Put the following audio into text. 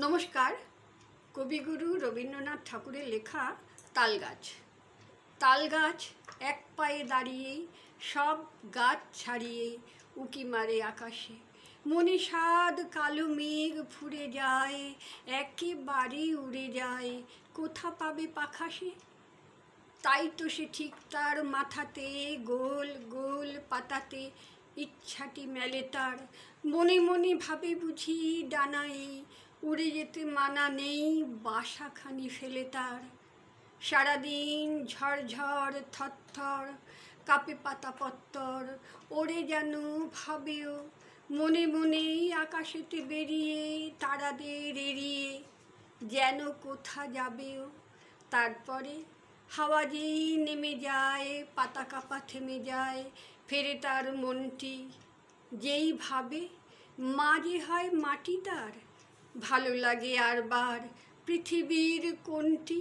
নমস্কার। কবিগুরু রবীন্দ্রনাথ ঠাকুরের লেখা তালগাছ। তালগাছ এক পায়ে দাঁড়িয়ে সব গাছ ছাড়িয়ে উঁকি মারে আকাশে। মনে সাদ কালো মেঘ ফুরে যায়, একেবারে উড়ে যায়, কোথা পাবে পাখাসে। তাই তো সে ঠিক তার মাথাতে গোল গোল পাতাতে ইচ্ছাটি মেলে তার। মনে মনে ভাবে বুঝি ডানায় উড়ে যেতে মানা নেই, বাসাখানি ফেলে তার। সারাদিন ঝড়ঝড় থরথর কাঁপে পাতা পত্তর, ওরে যেন ভাবেও মনে মনে আকাশেতে বেরিয়ে তারাদের এড়িয়ে যেন কোথা যাবেও। তারপরে হাওয়া যেই নেমে যায়, পাতা কাঁপা থেমে যায়, ফেরে তার মনটি যেই ভাবে মা যে হয় মাটি তার। ভালো লাগে আর বার পৃথিবীর কোনটি।